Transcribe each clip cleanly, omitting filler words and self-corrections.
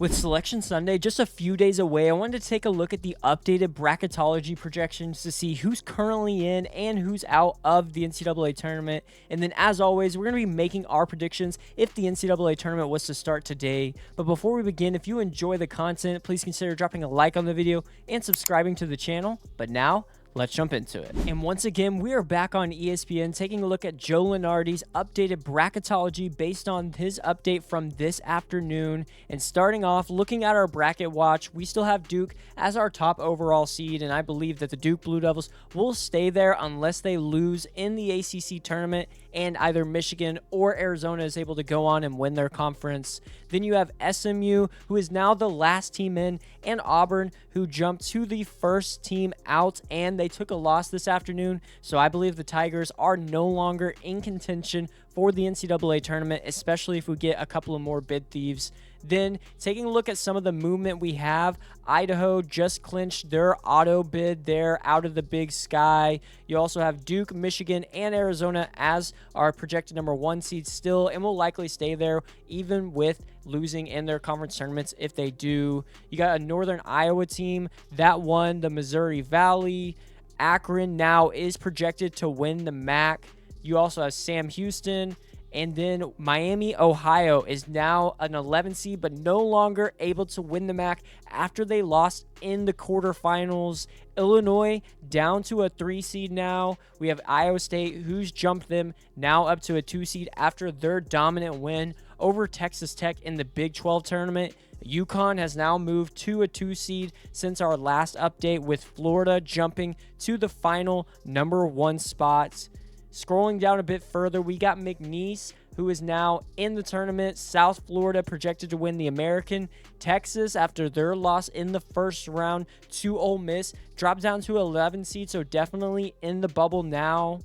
With Selection Sunday just a few days away, I wanted to take a look at the updated bracketology projections to see who's currently in and who's out of the NCAA tournament. And then, as always, we're going to be making our predictions if the NCAA tournament was to start today. But before we begin, if you enjoy the content, please consider dropping a like on the video and subscribing to the channel. But now, let's jump into it. And once again, we are back on ESPN taking a look at Joe Lunardi's updated bracketology based on his update from this afternoon. And starting off, looking at our bracket watch, we still have Duke as our top overall seed, and I believe that the Duke Blue Devils will stay there unless they lose in the ACC tournament and either Michigan or Arizona is able to go on and win their conference. Then you have SMU, who is now the last team in, and Auburn, who jumped to the first team out, and they took a loss this afternoon. So I believe the Tigers are no longer in contention for the NCAA tournament, especially if we get a couple of more bid thieves. Then, taking a look at some of the movement we have, Idaho just clinched their auto bid there out of the Big Sky. You also have Duke, Michigan, and Arizona as our projected number 1 seed still, and will likely stay there even with losing in their conference tournaments if they do. You got a Northern Iowa team that won the Missouri Valley. Akron now is projected to win the MAC. You also have Sam Houston. And then Miami, Ohio is now an 11 seed, but no longer able to win the MAC after they lost in the quarterfinals. Illinois down to a 3 seed now. We have Iowa State, who's jumped them now up to a 2 seed after their dominant win over Texas Tech in the Big 12 tournament. UConn has now moved to a 2 seed since our last update, with Florida jumping to the final number 1 spots. Scrolling down a bit further, we got McNeese, who is now in the tournament. South Florida projected to win the American. Texas, after their loss in the first round to Ole Miss, dropped down to 11 seed, so definitely in the bubble now.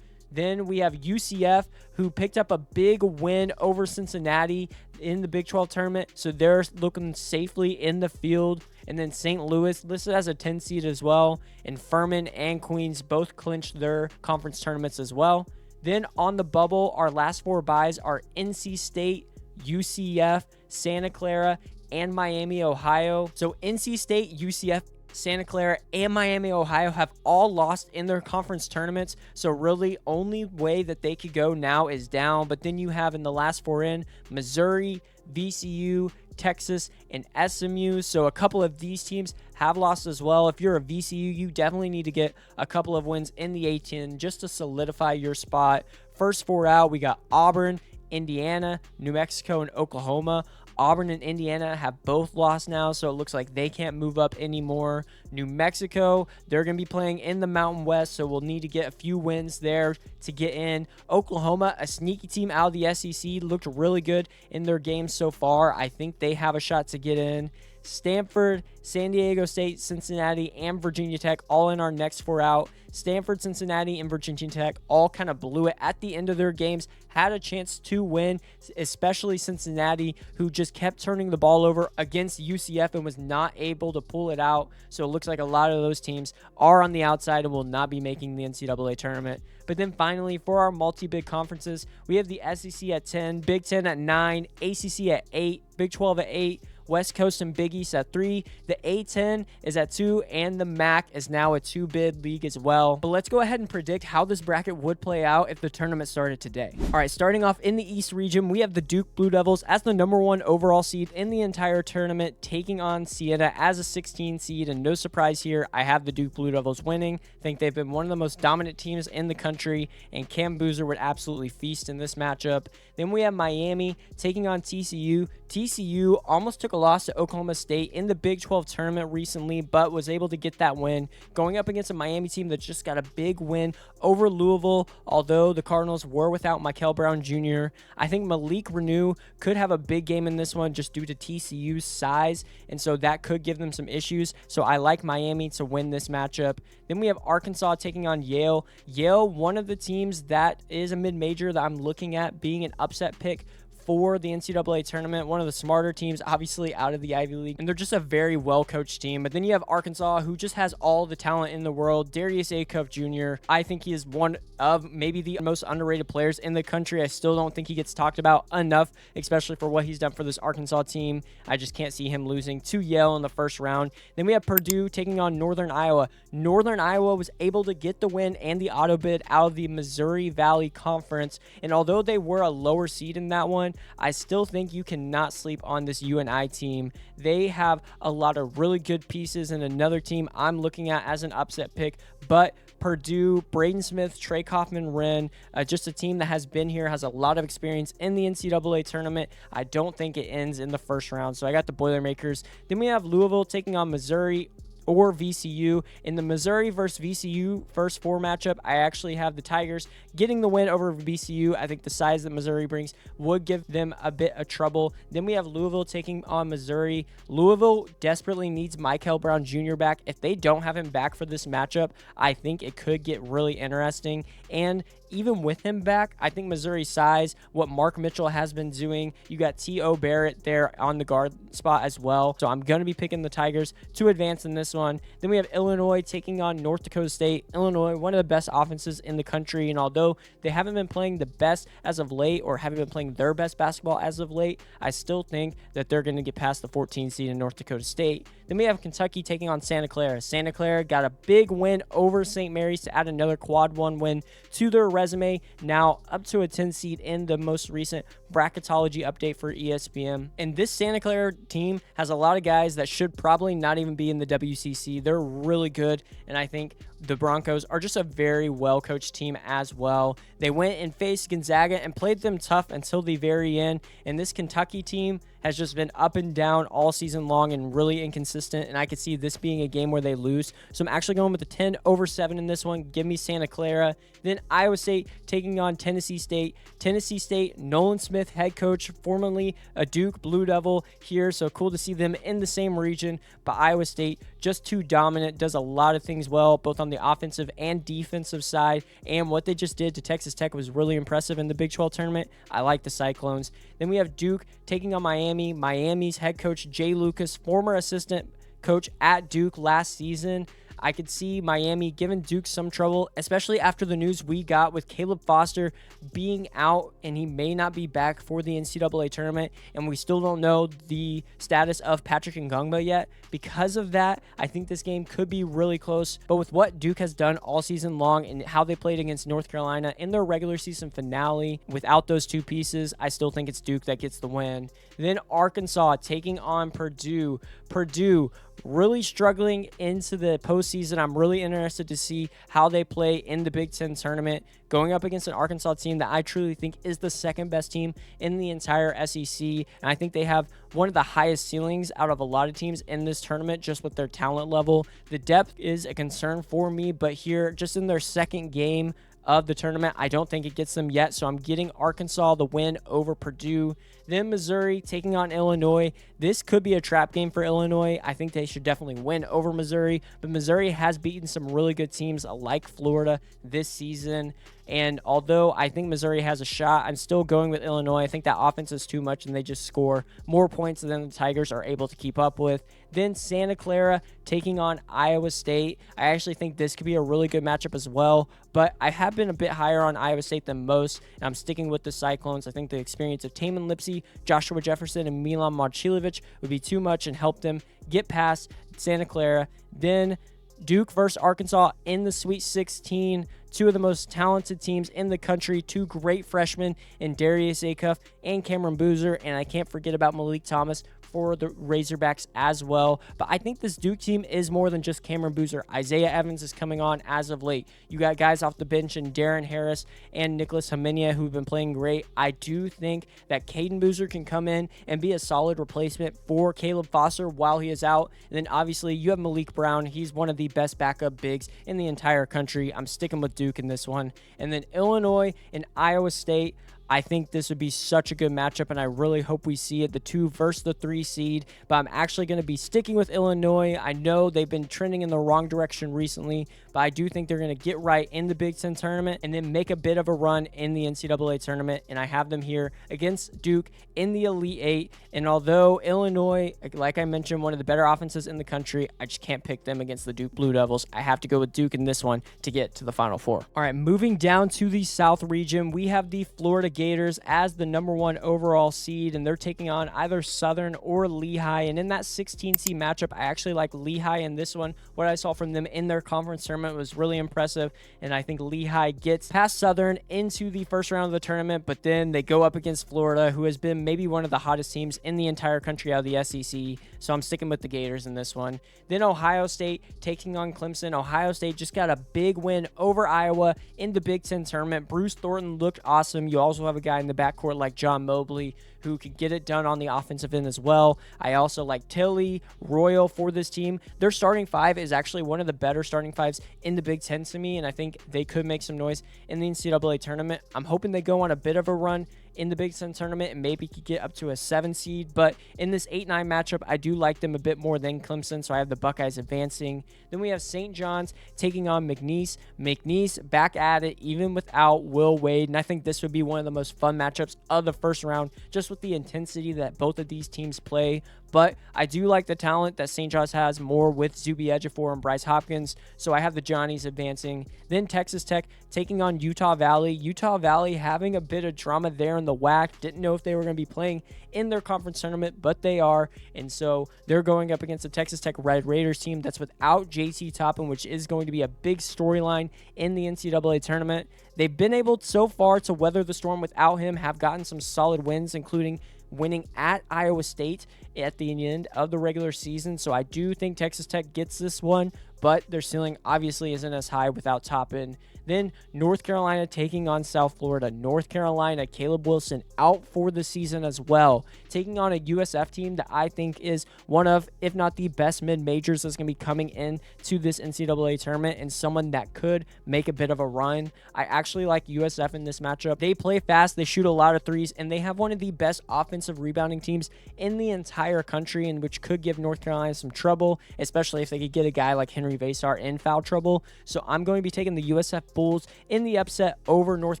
Then we have UCF, who picked up a big win over Cincinnati in the Big 12 tournament, so they're looking safely in the field. And then St. Louis listed as a 10 seed as well. And Furman and Queens both clinched their conference tournaments as well. Then on the bubble, our last 4 buys are NC State, UCF, Santa Clara, and Miami, Ohio. So NC State, UCF, Santa Clara, and Miami, Ohio have all lost in their conference tournaments. So really, only way that they could go now is down. But then you have in the last 4 in, Missouri, VCU, Texas, and SMU. So a couple of these teams have lost as well. If you're a VCU, you definitely need to get a couple of wins in the A-10 just to solidify your spot. First 4 out, we got Auburn, Indiana, New Mexico, and Oklahoma. Auburn and Indiana have both lost now, so it looks like they can't move up anymore. New Mexico, they're going to be playing in the Mountain West, so we'll need to get a few wins there to get in. Oklahoma, a sneaky team out of the SEC, looked really good in their games so far. I think they have a shot to get in. Stanford, San Diego State, Cincinnati, and Virginia Tech all in our next 4 out. Stanford, Cincinnati, and Virginia Tech all kind of blew it at the end of their games, had a chance to win, especially Cincinnati, who just kept turning the ball over against UCF and was not able to pull it out. So it looks like a lot of those teams are on the outside and will not be making the NCAA tournament. But then finally, for our multi-big conferences, we have the SEC at 10, Big 10 at 9, ACC at 8, Big 12 at 8, West Coast and Big East at 3, the A-10 is at 2, and the MAC is now a 2-bid league as well. But let's go ahead and predict how this bracket would play out if the tournament started today. All right, starting off in the East region, we have the Duke Blue Devils as the number 1 overall seed in the entire tournament, taking on Siena as a 16 seed, and no surprise here, I have the Duke Blue Devils winning. I think they've been one of the most dominant teams in the country, and Cam Boozer would absolutely feast in this matchup. Then we have Miami taking on TCU. TCU almost took a loss to Oklahoma State in the Big 12 tournament recently, but was able to get that win, going up against a Miami team that just got a big win over Louisville, although the Cardinals were without Michael Brown Jr. I think Malik Renew could have a big game in this one just due to TCU's size, and so that could give them some issues. So I like Miami to win this matchup. Then we have Arkansas taking on Yale. Yale, one of the teams that is a mid-major that I'm looking at being an upset pick for the NCAA tournament, one of the smarter teams, obviously out of the Ivy League, and they're just a very well-coached team. But then you have Arkansas, who just has all the talent in the world. Darius Acuff Jr., I think he is one of maybe the most underrated players in the country. I still don't think he gets talked about enough, especially for what he's done for this Arkansas team. I just can't see him losing to Yale in the first round. Then we have Purdue taking on Northern Iowa. Northern Iowa was able to get the win and the auto bid out of the Missouri Valley Conference, and although they were a lower seed in that one, I still think you cannot sleep on this UNI team. They have a lot of really good pieces, and another team I'm looking at as an upset pick, but Purdue, Braden Smith, Trey Kaufman-Wren, just a team that has been here, has a lot of experience in the NCAA tournament. I don't think it ends in the first round, so I got the Boilermakers. Then we have Louisville taking on Missouri or VCU. In the Missouri versus VCU first four matchup, I actually have the Tigers getting the win over VCU. I think the size that Missouri brings would give them a bit of trouble. Then we have Louisville taking on Missouri. Louisville desperately needs Michael Brown Jr. back. If they don't have him back for this matchup, I think it could get really interesting. And even with him back, I think Missouri's size, what Mark Mitchell has been doing, you got T.O. Barrett there on the guard spot as well. So I'm going to be picking the Tigers to advance in this one. Then we have Illinois taking on North Dakota State. Illinois, one of the best offenses in the country, and although they haven't been playing the best as of late or haven't been playing their best basketball as of late, I still think that they're going to get past the 14 seed in North Dakota State. Then we have Kentucky taking on Santa Clara. Santa Clara got a big win over St. Mary's to add another quad one win to their resume, now up to a 10 seed in the most recent bracketology update for ESPN. And this Santa Clara team has a lot of guys that should probably not even be in the WCC. They're really good, and I think the Broncos are just a very well-coached team as well. They went and faced Gonzaga and played them tough until the very end, and this Kentucky team has just been up and down all season long and really inconsistent, and I could see this being a game where they lose. So I'm actually going with the 10/7 in this one. Give me Santa Clara. Then Iowa State taking on Tennessee State. Tennessee State, Nolan Smith, head coach, formerly a Duke Blue Devil here, so cool to see them in the same region. But Iowa State, just too dominant, does a lot of things well, both on the offensive and defensive side, and what they just did to Texas Tech was really impressive in the Big 12 tournament. I like the Cyclones. Then we have Duke taking on Miami. Miami's head coach, Jay Lucas, former assistant coach at Duke last season. I could see Miami giving Duke some trouble, especially after the news we got with Caleb Foster being out and he may not be back for the NCAA tournament, and we still don't know the status of Patrick Ngungba yet. Because of that, I think this game could be really close, but with what Duke has done all season long and how they played against North Carolina in their regular season finale, without those two pieces, I still think it's Duke that gets the win. Then Arkansas taking on Purdue. Purdue really struggling into the postseason. I'm really interested to see how they play in the Big Ten tournament, going up against an Arkansas team that I truly think is the second best team in the entire SEC. And I think they have one of the highest ceilings out of a lot of teams in this tournament just with their talent level. The depth is a concern for me, but here, just in their second game of the tournament, I don't think it gets them yet, so I'm getting Arkansas the win over Purdue. Then Missouri taking on Illinois. This could be a trap game for Illinois. I think they should definitely win over Missouri, but Missouri has beaten some really good teams like Florida this season, and although I think Missouri has a shot, I'm still going with Illinois. I think that offense is too much, and they just score more points than the Tigers are able to keep up with. Then Santa Clara taking on Iowa State. I actually think this could be a really good matchup as well, but I have been a bit higher on Iowa State than most, and I'm sticking with the Cyclones. I think the experience of Taman Lipsey, Joshua Jefferson, and Milan Momcilovic would be too much and help them get past Santa Clara. Then Duke versus Arkansas in the Sweet 16. Two of the most talented teams in the country, two great freshmen in Darius Acuff and Cameron Boozer, and I can't forget about Malik Thomas for the Razorbacks as well. But I think this Duke team is more than just Cameron Boozer. Isaiah Evans is coming on as of late. You got guys off the bench in Darren Harris and Nicholas Homenia who've been playing great. I do think that Caden Boozer can come in and be a solid replacement for Caleb Foster while he is out. And then obviously you have Malik Brown. He's one of the best backup bigs in the entire country. I'm sticking with Duke in this one. And then Illinois and Iowa State. I think this would be such a good matchup, and I really hope we see it, the 2 versus the 3 seed. But I'm actually going to be sticking with Illinois. I know they've been trending in the wrong direction recently, but I do think they're going to get right in the Big Ten tournament and then make a bit of a run in the NCAA tournament. And I have them here against Duke in the Elite Eight. And although Illinois, like I mentioned, one of the better offenses in the country, I just can't pick them against the Duke Blue Devils. I have to go with Duke in this one to get to the Final Four. All right, moving down to the South region, we have the Florida Gators as the #1 overall seed, and they're taking on either Southern or Lehigh. And in that 16 seed matchup, I actually like Lehigh in this one. What I saw from them in their conference tournament was really impressive, and I think Lehigh gets past Southern into the first round of the tournament, but then they go up against Florida, who has been maybe one of the hottest teams in the entire country out of the SEC. So I'm sticking with the Gators in this one. Then Ohio State taking on Clemson. Ohio State just got a big win over Iowa in the Big Ten tournament. Bruce Thornton looked awesome. You also have a guy in the backcourt like John Mobley who could get it done on the offensive end as well. I also like Tilly, Royal for this team. Their starting 5 is actually one of the better starting 5s in the Big Ten to me, and I think they could make some noise in the NCAA tournament. I'm hoping they go on a bit of a run in the Big Ten tournament and maybe could get up to a 7 seed, but in this 8-9 matchup, I do like them a bit more than Clemson, so I have the Buckeyes advancing. Then we have St. John's taking on McNeese. McNeese back at it, even without Will Wade, and I think this would be one of the most fun matchups of the first round, just with the intensity that both of these teams play. But I do like the talent that St. John's has more with Zuby Ejiofor and Bryce Hopkins, so I have the Johnnies advancing. Then Texas Tech taking on Utah Valley. Utah Valley having a bit of drama there in the WAC. Didn't know if they were going to be playing in their conference tournament, but they are, and so they're going up against the Texas Tech Red Raiders team that's without JT Toppin, which is going to be a big storyline in the NCAA tournament. They've been able so far to weather the storm without him, have gotten some solid wins, including winning at Iowa State at the end of the regular season. So I do think Texas Tech gets this one, but their ceiling obviously isn't as high without Toppin. Then North Carolina taking on South Florida. North Carolina, Caleb Wilson out for the season as well, taking on a USF team that I think is one of, if not the best mid-majors that's going to be coming in to this NCAA tournament, and someone that could make a bit of a run. I actually like USF in this matchup. They play fast, they shoot a lot of threes, and they have one of the best offensive rebounding teams in the entire country, and which could give North Carolina some trouble, especially if they could get a guy like Henry Vasar in foul trouble. So I'm going to be taking the USF Bulls in the upset over North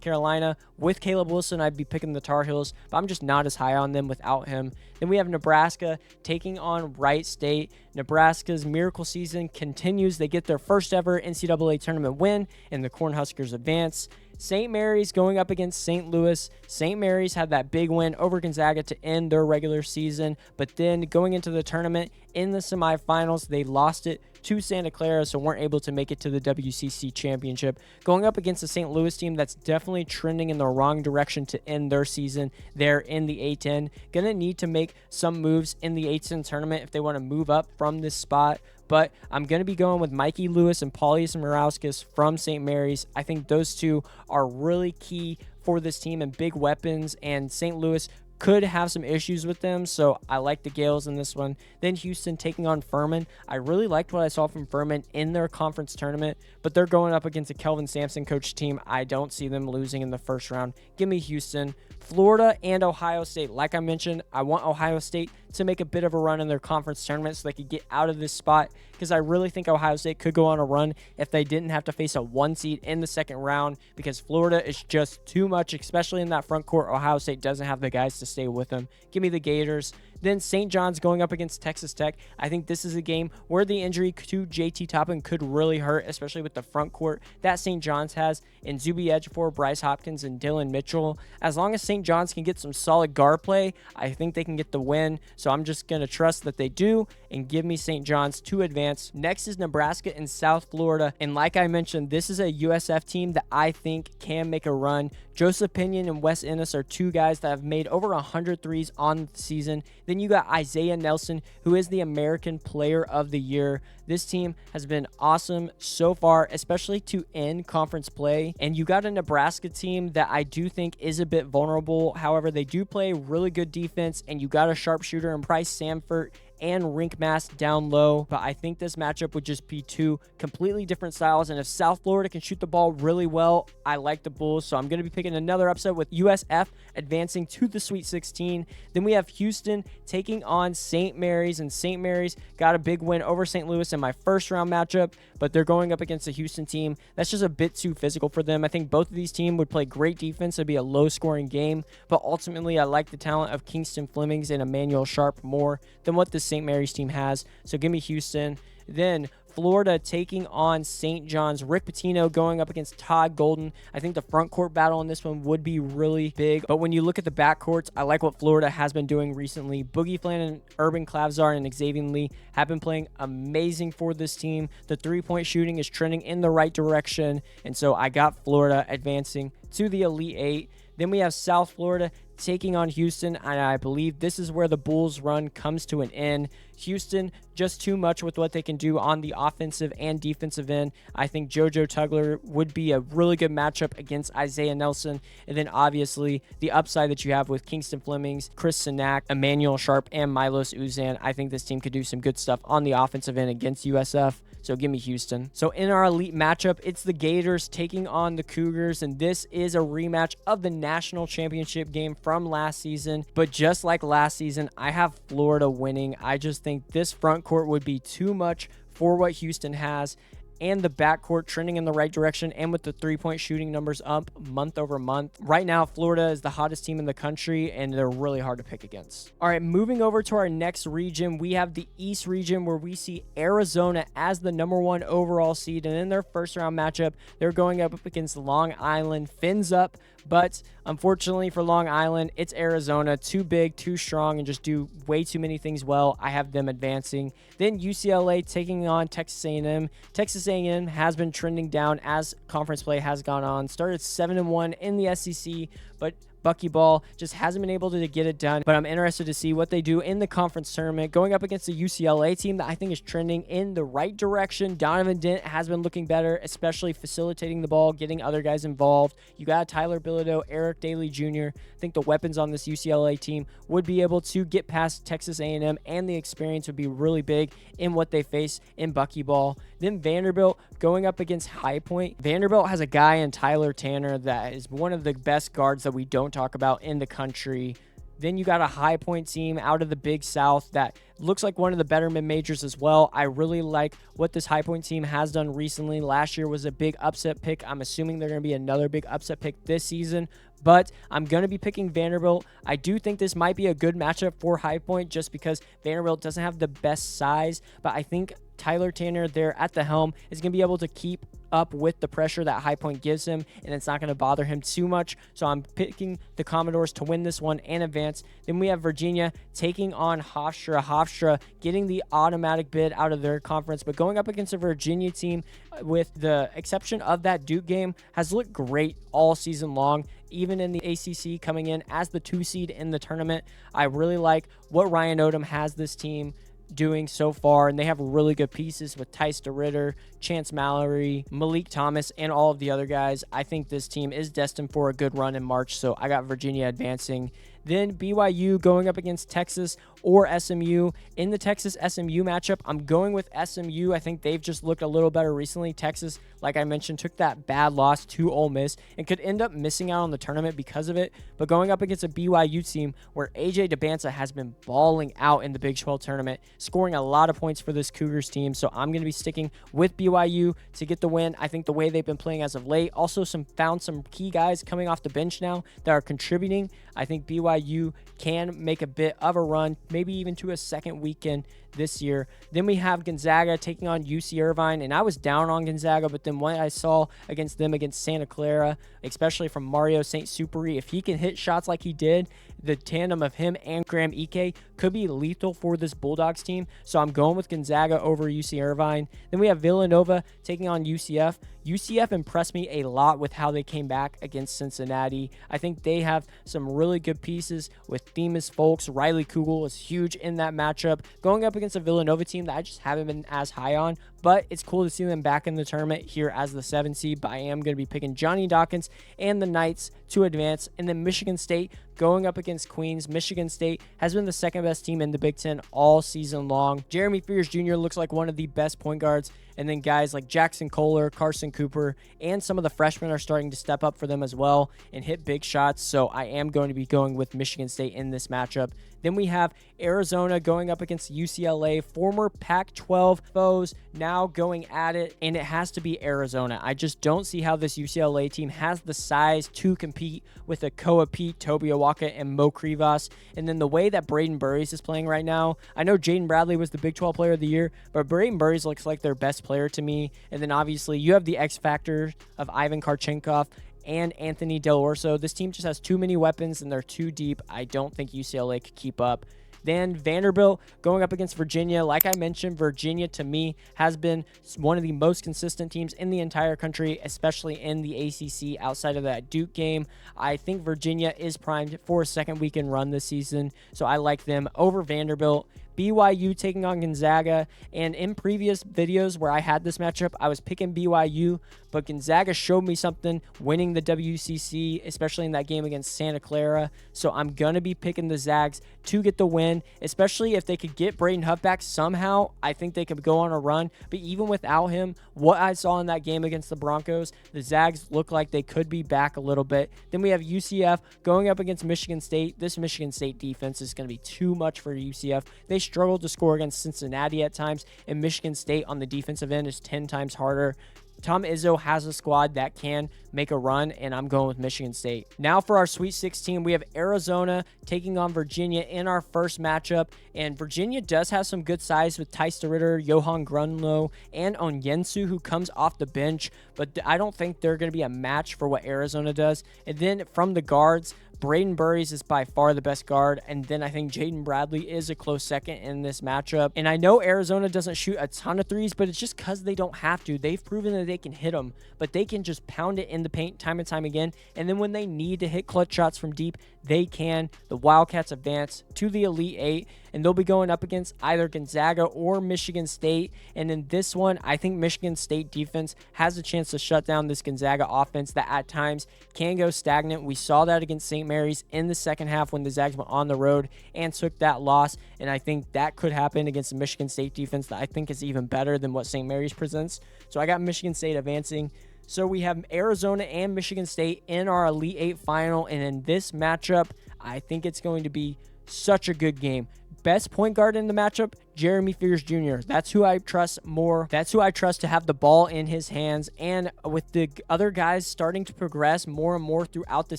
Carolina. With Caleb Wilson, I'd be picking the Tar Heels, but I'm just not as high on them without him. Then we have Nebraska taking on Wright State. Nebraska's miracle season continues. They get their first ever NCAA tournament win, and the Cornhuskers advance. St. Mary's going up against St. Louis. St. Mary's had that big win over Gonzaga to end their regular season, but then going into the tournament in the semifinals, they lost it to Santa Clara, so weren't able to make it to the WCC championship. Going up against the St. Louis team that's definitely trending in the wrong direction to end their season there in the A-10. Gonna need to make some moves in the A-10 tournament if they want to move up from this spot. But I'm going to be going with Mikey Lewis and Paulius Murauskas from St. Mary's. I think those two are really key for this team and big weapons, and St. Louis could have some issues with them, so I like the Gales in this one. Then Houston taking on Furman. I really liked what I saw from Furman in their conference tournament, but they're going up against a Kelvin Sampson coached team. I don't see them losing in the first round. Give me Houston. Florida and Ohio State. Like I mentioned, I want Ohio State to make a bit of a run in their conference tournament so they could get out of this spot, because I really think Ohio State could go on a run if they didn't have to face a 1 seed in the second round, because Florida is just too much, especially in that front court. Ohio State doesn't have the guys to stay with them. Give me the Gators. Then St. John's going up against Texas Tech. I think this is a game where the injury to JT Toppin could really hurt, especially with the front court that St. John's has in Zuby Ejiofor, Bryce Hopkins, and Dylan Mitchell. As long as St. John's can get some solid guard play, I think they can get the win. So I'm just going to trust that they do and give me St. John's to advance. Next is Nebraska and South Florida. And like I mentioned, this is a USF team that I think can make a run. Joseph Pinion and Wes Ennis are two guys that have made over 100 threes on the season. Then you got Isaiah Nelson, who is the American Player of the Year. This team has been awesome so far, especially to end conference play. And you got a Nebraska team that I do think is a bit vulnerable. However, they do play really good defense, and you got a sharpshooter in Bryce Samford and rink mass down low. But I think this matchup would just be two completely different styles. And if South Florida can shoot the ball really well, I like the Bulls. So I'm going to be picking another upset with USF advancing to the Sweet 16. Then we have Houston taking on St. Mary's, and St. Mary's got a big win over St. Louis in my first round matchup, but they're going up against a Houston team that's just a bit too physical for them. I think both of these teams would play great defense. It'd be a low-scoring game, but ultimately I like the talent of Kingston Flemings and Emmanuel Sharp more than what the St. Mary's team has, so give me Houston. Then Florida taking on St. John's. Rick Pitino going up against Todd Golden. I think the front court battle on this one would be really big, but when you look at the backcourts, I like what Florida has been doing recently. Boogie Flan and Urban Clavzar and Xavier Lee have been playing amazing for this team. The three-point shooting is trending in the right direction, and so I got Florida advancing to the Elite Eight. Then we have South Florida taking on Houston, and I believe this is where the Bulls' run comes to an end. Houston, just too much with what they can do on the offensive and defensive end. I think JoJo Tugler would be a really good matchup against Isaiah Nelson. And then obviously the upside that you have with Kingston Flemings, Chris Sinak, Emmanuel Sharp, and Milos Uzan. I think this team could do some good stuff on the offensive end against USF. So give me Houston. So in our elite matchup, it's the Gators taking on the Cougars, and this is a rematch of the national championship game from last season. But just like last season, I have Florida winning. I just think this front court would be too much for what Houston has, and the backcourt trending in the right direction, and with the three-point shooting numbers up month over month. Right now, Florida is the hottest team in the country, and they're really hard to pick against. All right, moving over to our next region, we have the East region, where we see Arizona as the #1 overall seed, and in their first round matchup, they're going up against Long Island. Fins up, but unfortunately for Long Island, it's Arizona. Too big, too strong, and just do way too many things well. I have them advancing. Then UCLA taking on Texas A&M. Texas A&M has been trending down as conference play has gone on. Started 7-1 in the SEC, but Buckyball just hasn't been able to get it done, but I'm interested to see what they do in the conference tournament, going up against a UCLA team that I think is trending in the right direction. Donovan Dent has been looking better, especially facilitating the ball, getting other guys involved. You got Tyler Bilodeau, Eric Daly Jr. I think the weapons on this UCLA team would be able to get past Texas A&M, and the experience would be really big in what they face in Buckyball. Then Vanderbilt going up against High Point. Vanderbilt has a guy in Tyler Tanner that is one of the best guards that we don't talk about in the country. Then you got a High Point team out of the Big South that looks like one of the better mid-majors as well. I really like what this High Point team has done recently. Last year was a big upset pick. I'm assuming they're going to be another big upset pick this season, but I'm going to be picking Vanderbilt. I do think this might be a good matchup for High Point just because Vanderbilt doesn't have the best size, but I think Tyler Tanner there at the helm is going to be able to keep up with the pressure that High Point gives him, and it's not going to bother him too much. So I'm picking the Commodores to win this one and advance. Then we have Virginia taking on Hofstra. Hofstra getting the automatic bid out of their conference, but going up against a Virginia team, with the exception of that Duke game, has looked great all season long, even in the ACC, coming in as the 2 seed in the tournament. I really like what Ryan Odom has this team doing so far, and they have really good pieces with Tice DeRitter, Chance Mallory, Malik Thomas, and all of the other guys. I think this team is destined for a good run in March, so I got Virginia advancing. Then BYU going up against Texas or SMU. In the Texas-SMU matchup, I'm going with SMU. I think they've just looked a little better recently. Texas, like I mentioned, took that bad loss to Ole Miss and could end up missing out on the tournament because of it. But going up against a BYU team where AJ DeBanza has been balling out in the Big 12 tournament, scoring a lot of points for this Cougars team. So I'm going to be sticking with BYU to get the win. I think the way they've been playing as of late, also found some key guys coming off the bench now that are contributing. I think BYU can make a bit of a run, maybe even to a second weekend this year. Then we have Gonzaga taking on UC Irvine, and I was down on Gonzaga, but then what I saw against them against Santa Clara, especially from Mario St. Superi, if he can hit shots like he did, the tandem of him and Graham Ike could be lethal for this Bulldogs team. So I'm going with Gonzaga over UC Irvine. Then we have Villanova taking on UCF. UCF impressed me a lot with how they came back against Cincinnati. I think they have some really good pieces with Themis Folks. Riley Kugel is huge in that matchup. Going up against against a Villanova team that I just haven't been as high on, but it's cool to see them back in the tournament here as the 7th seed. But I am going to be picking Johnny Dawkins and the Knights to advance. And then Michigan State going up against Queens. Michigan State has been the second best team in the Big Ten all season long. Jeremy Fears Jr. looks like one of the best point guards. And then guys like Jackson Kohler, Carson Cooper, and some of the freshmen are starting to step up for them as well and hit big shots. So I am going to be going with Michigan State in this matchup. Then we have Arizona going up against UCLA, former Pac-12 foes, now going at it, and it has to be Arizona. I just don't see how this UCLA team has the size to compete with a Koa Pete, Toby Awaka, and Mo Krivas. And then the way that Braden Burries is playing right now, I know Jaden Bradley was the Big 12 Player of the Year, but Braden Burries looks like their best player to me. And then obviously you have the X factor of Ivan Karchenkov and Anthony Del Orso. This team just has too many weapons and they're too deep. I don't think UCLA could keep up. Then Vanderbilt going up against Virginia. Like I mentioned, Virginia to me has been one of the most consistent teams in the entire country, especially in the ACC outside of that Duke game. I think Virginia is primed for a second weekend run this season, so I like them over Vanderbilt. BYU taking on Gonzaga, and in previous videos where I had this matchup, I was picking BYU, but Gonzaga showed me something winning the WCC, especially in that game against Santa Clara, so I'm going to be picking the Zags to get the win, especially if they could get Braden Huff back somehow. I think they could go on a run, but even without him, what I saw in that game against the Broncos, the Zags look like they could be back a little bit. Then we have UCF going up against Michigan State. This Michigan State defense is going to be too much for UCF. They struggled to score against Cincinnati at times, and Michigan State on the defensive end is 10 times harder. Tom Izzo has a squad that can make a run, and I'm going with Michigan State. Now for our Sweet 16, we have Arizona taking on Virginia in our first matchup, and Virginia does have some good size with Tice DeRitter, Johan Grunlow, and Onyensu, who comes off the bench, but I don't think they're going to be a match for what Arizona does. And then from the guards, Braden Burries is by far the best guard, and then I think Jaden Bradley is a close second in this matchup. And I know Arizona doesn't shoot a ton of threes, but it's just because they don't have to. They've proven that they can hit them, but they can just pound it in the paint time and time again, and then when they need to hit clutch shots from deep, they can. The Wildcats advance to the Elite Eight, and they'll be going up against either Gonzaga or Michigan State. And in this one, I think Michigan State defense has a chance to shut down this Gonzaga offense that at times can go stagnant. We saw that against St. Mary's in the second half when the Zags went on the road and took that loss, and I think that could happen against the Michigan State defense that I think is even better than what St. Mary's presents. So I got Michigan State advancing. So we have Arizona and Michigan State in our Elite Eight final, and in this matchup, I think it's going to be such a good game. Best point guard in the matchup, Jeremy Fears Jr. That's who I trust more. That's who I trust to have the ball in his hands. And with the other guys starting to progress more and more throughout the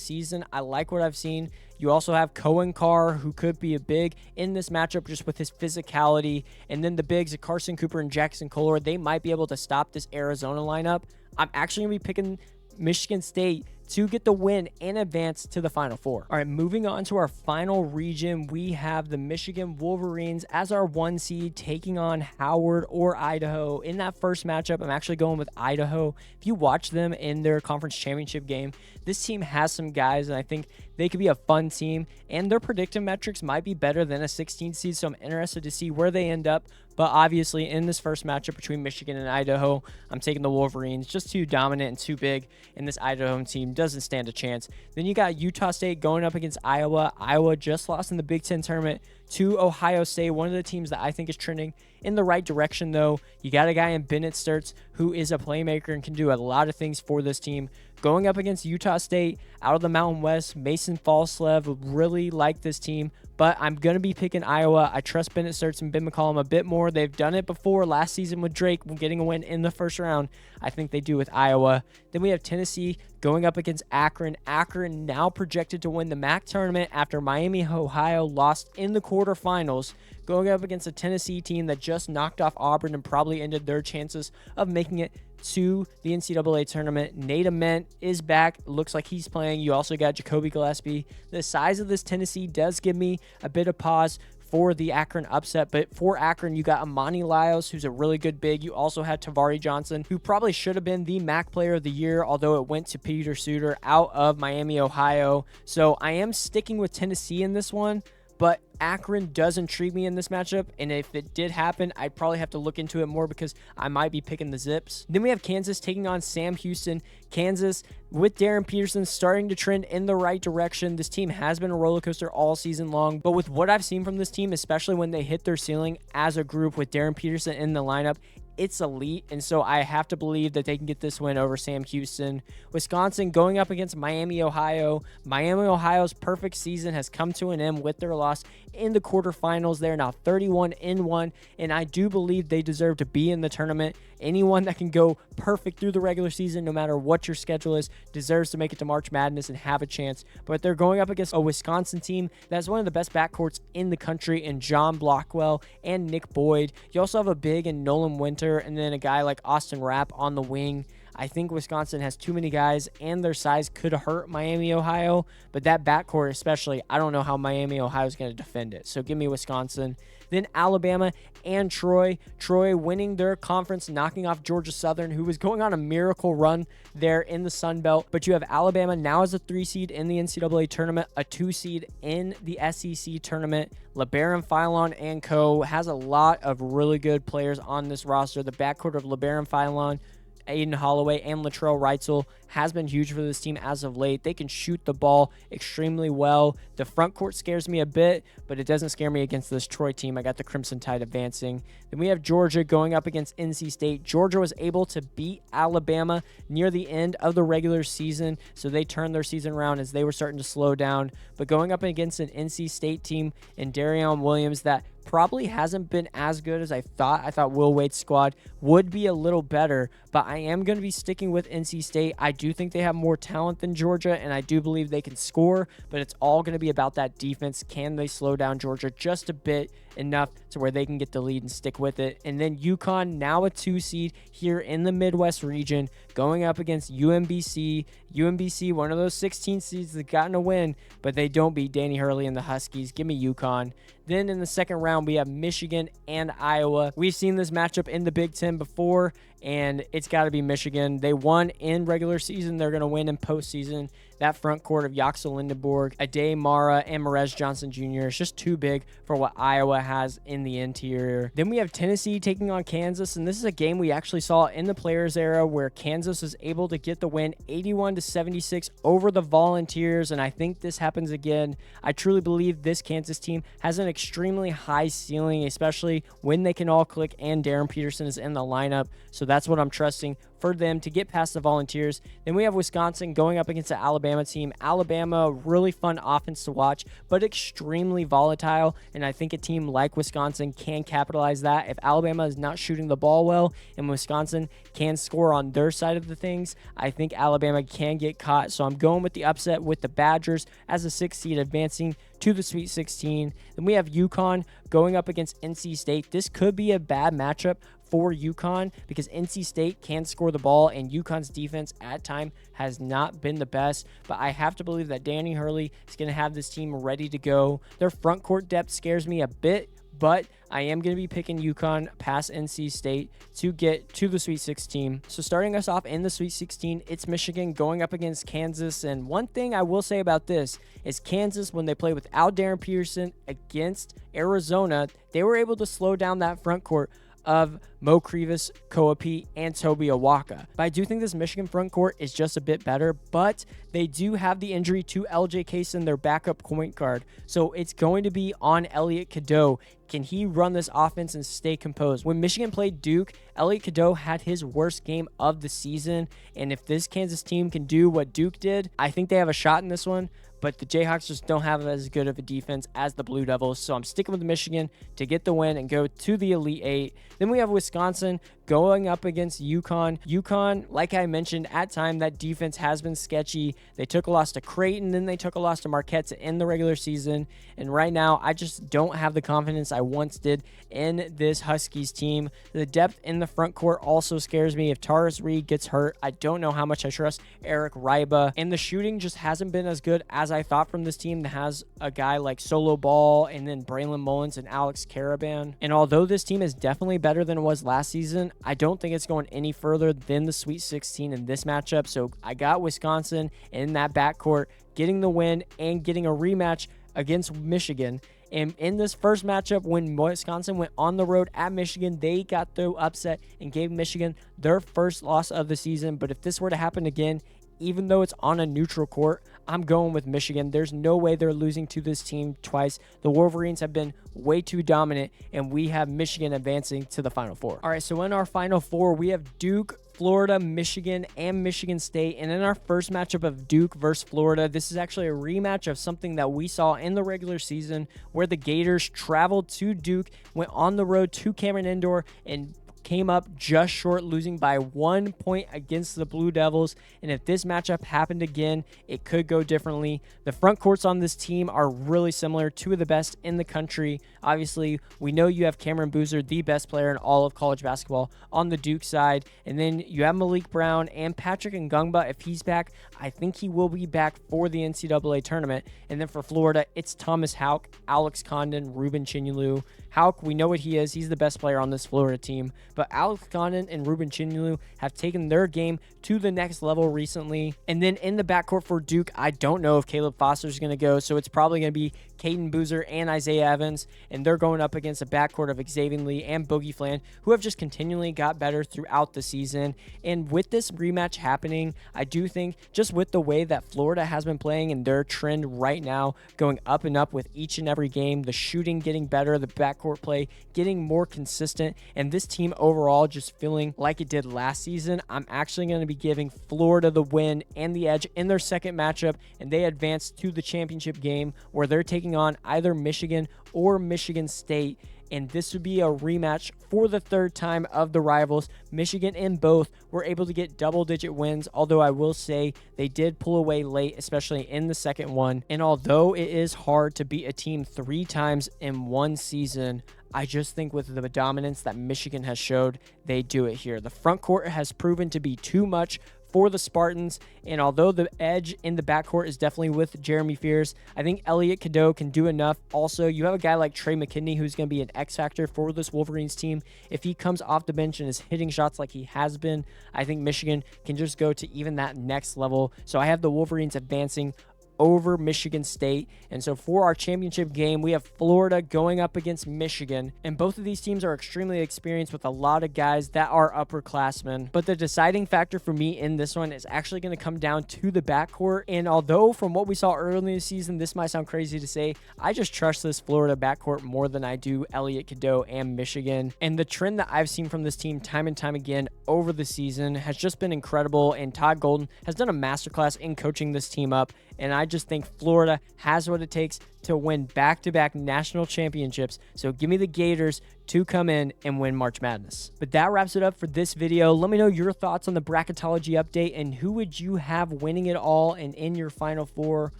season, I like what I've seen. You also have Cohen Carr, who could be a big in this matchup just with his physicality. And then the bigs of Carson Cooper and Jackson Kohler, they might be able to stop this Arizona lineup. I'm actually going to be picking Michigan State to get the win and advance to the Final Four. All right, moving on to our final region, we have the Michigan Wolverines as our 1 seed taking on Howard or Idaho. In that first matchup, I'm actually going with Idaho. If you watch them in their conference championship game, this team has some guys, and I think they could be a fun team, and their predictive metrics might be better than a 16 seed, so I'm interested to see where they end up. But obviously, in this first matchup between Michigan and Idaho, I'm taking the Wolverines. Just too dominant and too big, and this Idaho team doesn't stand a chance. Then you got Utah State going up against Iowa. Iowa just lost in the Big Ten tournament to Ohio State, one of the teams that I think is trending in the right direction, though. You got a guy in Bennett Sturts who is a playmaker and can do a lot of things for this team. Going up against Utah State out of the Mountain West, Mason Falslev really like this team, but I'm going to be picking Iowa. I trust Bennett Sturts and Ben McCollum a bit more. They've done it before last season with Drake getting a win in the first round. I think they do with Iowa. Then we have Tennessee going up against Akron. Akron now projected to win the MAC tournament after Miami, Ohio lost in the quarterfinals, going up against a Tennessee team that just knocked off Auburn and probably ended their chances of making it to the NCAA tournament. Nate Ament is back. Looks like he's playing. You also got Jacoby Gillespie. The size of this Tennessee does give me a bit of pause for the Akron upset, but for Akron, you got Amani Lyles, who's a really good big. You also had Tavari Johnson, who probably should have been the MAC player of the year, although it went to Peter Suter out of Miami, Ohio. So I am sticking with Tennessee in this one, but Akron does intrigue me in this matchup, and if it did happen, I'd probably have to look into it more because I might be picking the Zips. Then we have Kansas taking on Sam Houston. Kansas, with Darren Peterson starting to trend in the right direction. This team has been a roller coaster all season long, but with what I've seen from this team, especially when they hit their ceiling as a group with Darren Peterson in the lineup, it's elite, and so I have to believe that they can get this win over Sam Houston. Wisconsin going up against Miami, Ohio. Miami, Ohio's perfect season has come to an end with their loss in the quarterfinals. They're now 31-1, and I do believe they deserve to be in the tournament. Anyone that can go perfect through the regular season, no matter what your schedule is, deserves to make it to March Madness and have a chance. But they're going up against a Wisconsin team that's one of the best backcourts in the country in John Blockwell and Nick Boyd. You also have a big in Nolan Winter, and then a guy like Austin Rapp on the wing. I think Wisconsin has too many guys, and their size could hurt Miami, Ohio. But that backcourt especially, I don't know how Miami, Ohio is going to defend it. So give me Wisconsin. Then Alabama and Troy. Troy winning their conference, knocking off Georgia Southern, who was going on a miracle run there in the Sun Belt. But you have Alabama now as a 3 seed in the NCAA tournament, a 2 seed in the SEC tournament. LeBaron Philon and co. has a lot of really good players on this roster. The backcourt of LeBaron Philon, Aiden Holloway, and Latrell Reitzel has been huge for this team as of late. They can shoot the ball extremely well. The front court scares me a bit, but it doesn't scare me against this Troy team. I got the Crimson Tide advancing. Then we have Georgia going up against NC State. Georgia was able to beat Alabama near the end of the regular season, so they turned their season around as they were starting to slow down. But going up against an NC State team and Darion Williams that probably hasn't been as good as I thought. I thought Will Wade's squad would be a little better, but I am going to be sticking with NC State. I do think they have more talent than Georgia, and I do believe they can score, but it's all going to be about that defense. Can they slow down Georgia just a bit, enough to where they can get the lead and stick with it? And then UConn, now a 2 seed here in the Midwest region, going up against UMBC. UMBC, one of those 16 seeds that gotten a win, but they don't beat Danny Hurley and the Huskies. Give me UConn. Then in the second round, we have Michigan and Iowa. We've seen this matchup in the Big Ten before, and it's got to be Michigan. They won in regular season. They're going to win in postseason. That front court of Yaxel Lindenborg, Ade Mara, and Merez Johnson Jr. is just too big for what Iowa has in the interior. Then we have Tennessee taking on Kansas, and this is a game we actually saw in the Players era where Kansas was able to get the win 81-76 over the Volunteers, and I think this happens again. I truly believe this Kansas team has an extremely high ceiling, especially when they can all click and Darren Peterson is in the lineup, so that's what I'm trusting for them to get past the Volunteers. Then we have Wisconsin going up against the Alabama team. Alabama, really fun offense to watch, but extremely volatile, and I think a team like Wisconsin can capitalize that. If Alabama is not shooting the ball well and Wisconsin can score on their side of the things, I think Alabama can get caught, so I'm going with the upset with the Badgers as a 6th seed advancing to the Sweet 16. Then we have UConn going up against NC State. This could be a bad matchup for UConn because NC State can score the ball, and UConn's defense at time has not been the best, but I have to believe that Danny Hurley is going to have this team ready to go. Their front court depth scares me a bit, but I am going to be picking UConn past NC State to get to the Sweet 16. So starting us off in the Sweet 16, it's Michigan going up against Kansas. And one thing I will say about this is Kansas, when they play without Darren Peterson against Arizona, they were able to slow down that front court of Mo Krivas, Koapi, and Toby Awaka. But I do think this Michigan front court is just a bit better, but they do have the injury to LJ Kaysen, their backup point guard. So it's going to be on Elliot Cadeau. Can he run this offense and stay composed? When Michigan played Duke, Elliot Cadeau had his worst game of the season, and if this Kansas team can do what Duke did, I think they have a shot in this one. But the Jayhawks just don't have as good of a defense as the Blue Devils, so I'm sticking with Michigan to get the win and go to the Elite Eight. Then we have Wisconsin going up against UConn. UConn, like I mentioned, at time, that defense has been sketchy. They took a loss to Creighton, then they took a loss to Marquette to end the regular season, and right now, I just don't have the confidence I once did in this Huskies team. The depth in the front court also scares me. If Taurus Reed gets hurt, I don't know how much I trust Eric Ryba, and the shooting just hasn't been as good as I thought from this team that has a guy like Solo Ball and then Braylon Mullins and Alex Caravan. And although this team is definitely better than it was last season, I don't think it's going any further than the Sweet 16 in this matchup. So I got Wisconsin in that backcourt getting the win and getting a rematch against Michigan. And in this first matchup, when Wisconsin went on the road at Michigan, they got the upset and gave Michigan their first loss of the season. But if this were to happen again, even though it's on a neutral court, I'm going with Michigan. There's no way they're losing to this team twice. The Wolverines have been way too dominant, and we have Michigan advancing to the Final Four. All right, so in our Final Four, we have Duke, Florida, Michigan, and Michigan State. And in our first matchup of Duke versus Florida, this is actually a rematch of something that we saw in the regular season where the Gators traveled to Duke, went on the road to Cameron Indoor, and came up just short, losing by 1 point against the Blue Devils. And if this matchup happened again, it could go differently. The front courts on this team are really similar, two of the best in the country. Obviously, we know you have Cameron Boozer, the best player in all of college basketball, on the Duke side. And then you have Malik Brown and Patrick Ngungba. If he's back, I think he will be back for the NCAA tournament. And then for Florida, it's Thomas Houck, Alex Condon, Ruben Chinyelu. Houck, we know what he is. He's the best player on this Florida team. But Alex Condon and Ruben Chinyelu have taken their game to the next level recently. And then in the backcourt for Duke, I don't know if Caleb Foster is going to go, so it's probably going to be Caden Boozer and Isaiah Evans, and they're going up against a backcourt of Xavier Lee and Boogie Flan, who have just continually got better throughout the season. And with this rematch happening, I do think just with the way that Florida has been playing and their trend right now going up and up with each and every game, the shooting getting better, the backcourt play getting more consistent, and this team overall just feeling like it did last season, I'm actually going to be giving Florida the win and the edge in their second matchup, and they advance to the championship game where they're taking on either Michigan or Michigan State. And this would be a rematch for the third time of the rivals. Michigan and both were able to get double-digit wins, although I will say they did pull away late, especially in the second one. And although it is hard to beat a team 3 times in one season, I just think with the dominance that Michigan has showed, they do it here. The front court has proven to be too much for the Spartans, and although the edge in the backcourt is definitely with Jeremy Fears, I think Elliot Cadeau can do enough. Also, you have a guy like Trey McKinney who's going to be an X factor for this Wolverines team. If he comes off the bench and is hitting shots like he has been, I think Michigan can just go to even that next level. So I have the Wolverines advancing over Michigan State. And so for our championship game, we have Florida going up against Michigan, and both of these teams are extremely experienced with a lot of guys that are upperclassmen. But the deciding factor for me in this one is actually going to come down to the backcourt. And although from what we saw early in the season, this might sound crazy to say, I just trust this Florida backcourt more than I do Elliot Cadeau and Michigan. And the trend that I've seen from this team time and time again over the season has just been incredible, and Todd Golden has done a masterclass in coaching this team up. And I just think Florida has what it takes to win back-to-back national championships. So give me the Gators to come in and win March Madness. But that wraps it up for this video. Let me know your thoughts on the Bracketology update and who would you have winning it all and in your Final Four.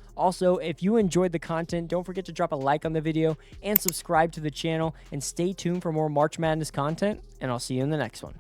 Also, if you enjoyed the content, don't forget to drop a like on the video and subscribe to the channel, and stay tuned for more March Madness content, and I'll see you in the next one.